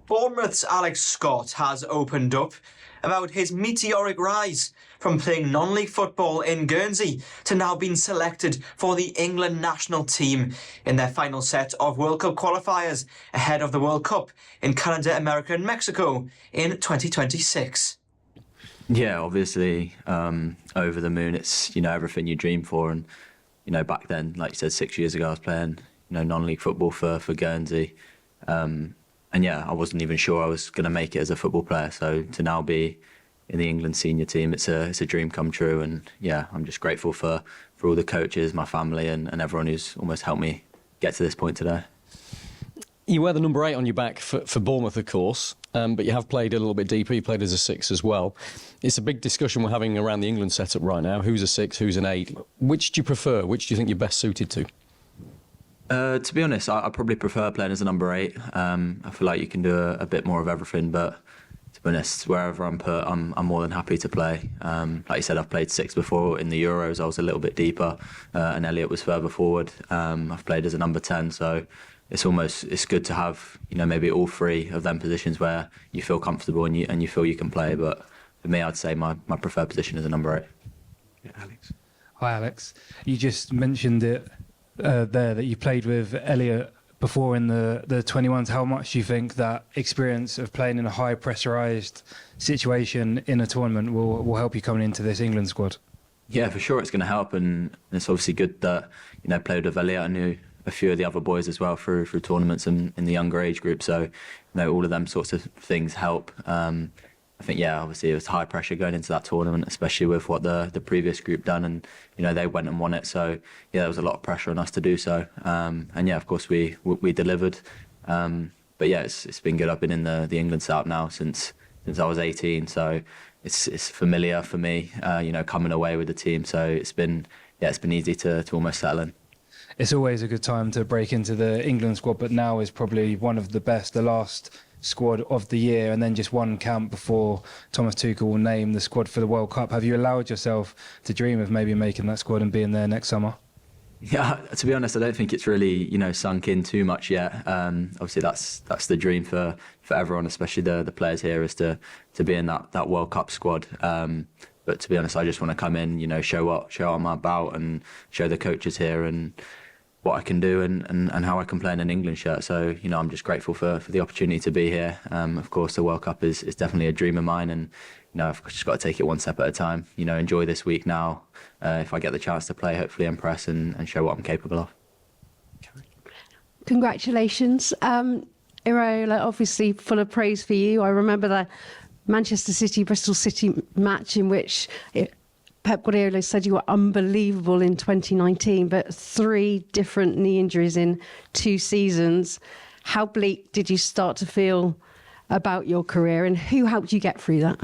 Bournemouth's Alex Scott has opened up about his meteoric rise from playing non-league football in Guernsey to now being selected for the England national team in their final set of World Cup qualifiers ahead of the World Cup in Canada, America and Mexico in 2026. Yeah, obviously, over the moon. It's, everything you dream for. And, back then, like you said, 6 years ago, I was playing, non-league football for Guernsey. And yeah, I wasn't even sure I was going to make it as a football player. So to now be in the England senior team, it's a dream come true. And yeah, I'm just grateful for all the coaches, my family and everyone who's almost helped me get to this point today. You wear the number 8 on your back for Bournemouth, of course, but you have played a little bit deeper. You played as a 6 as well. It's a big discussion we're having around the England setup right now. Who's a 6, who's an 8? Which do you prefer? Which do you think you're best suited to? To be honest, I probably prefer playing as a number 8. I feel like you can do a bit more of everything, but to be honest, wherever I'm put, I'm more than happy to play. Like you said, I've played 6 before in the Euros. I was a little bit deeper, and Elliot was further forward. I've played as a number 10, so it's good to have maybe all 3 of them positions where you feel comfortable and you feel you can play. But for me, I'd say my preferred position is a number 8. Yeah, Alex. Hi, Alex. You just mentioned it there that you played with Elliot before in the 21s. How much do you think that experience of playing in a high pressurised situation in a tournament will help you coming into this England squad? Yeah, for sure it's going to help, and it's obviously good that played with Elliot. I knew a few of the other boys as well through tournaments and in the younger age group, so all of them sorts of things help. I think, yeah, obviously it was high pressure going into that tournament, especially with what the previous group done, and they went and won it. So yeah, there was a lot of pressure on us to do so. And yeah, of course we delivered. But yeah, it's been good. I've been in the England setup now since I was 18, so it's familiar for me. Coming away with the team, so it's been easy to almost settle in. It's always a good time to break into the England squad, but now is probably one of the best. The last squad of the year, and then just one camp before Thomas Tuchel will name the squad for the World Cup. Have you allowed yourself to dream of maybe making that squad and being there next summer? Yeah, to be honest, I don't think it's really sunk in too much yet. Obviously, that's the dream for everyone, especially the players here, is to be in that World Cup squad. But to be honest, I just want to come in, show what I'm about, and show the coaches here and what I can do and how I can play in an England shirt. So, I'm just grateful for the opportunity to be here. Of course, the World Cup is definitely a dream of mine, and I've just got to take it one step at a time. Enjoy this week now. If I get the chance to play, hopefully impress and show what I'm capable of. Congratulations. Iraola, obviously full of praise for you. I remember the Manchester City, Bristol City match in which Pep Guardiola said you were unbelievable in 2019, but 3 different knee injuries in 2 seasons. How bleak did you start to feel about your career, and who helped you get through that?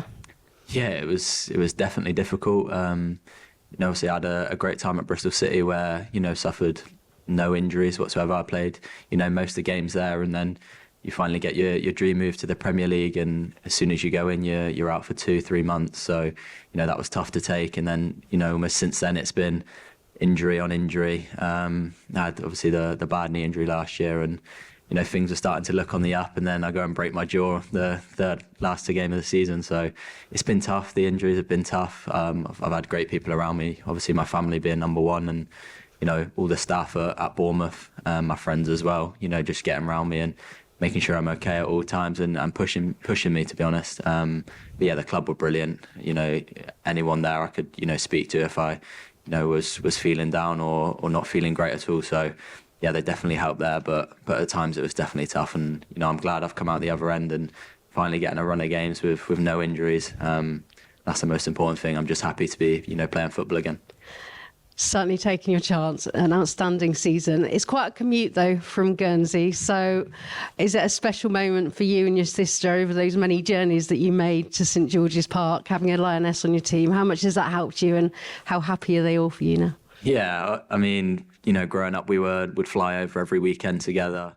Yeah, it was definitely difficult. Obviously I had a great time at Bristol City where, suffered no injuries whatsoever. I played, most of the games there, and then you finally get your dream move to the Premier League, and as soon as you go in, you're out for 2-3 months. So, that was tough to take. And then, almost since then, it's been injury on injury. I had obviously the bad knee injury last year, and things are starting to look on the up. And then I go and break my jaw the last 2 games of the season. So it's been tough. The injuries have been tough. I've had great people around me. Obviously, my family being number one, and all the staff at Bournemouth, my friends as well. Just getting around me and making sure I'm okay at all times and pushing me, to be honest. But yeah, the club were brilliant. Anyone there I could speak to if I was feeling down or not feeling great at all. So yeah, they definitely helped there. But at times it was definitely tough. And I'm glad I've come out the other end and finally getting a run of games with no injuries. That's the most important thing. I'm just happy to be playing football again. Certainly taking your chance. An outstanding season. It's quite a commute, though, from Guernsey. So is it a special moment for you and your sister over those many journeys that you made to St George's Park, having a Lioness on your team? How much has that helped you, and how happy are they all for you now? Yeah, I mean, growing up, we would fly over every weekend together.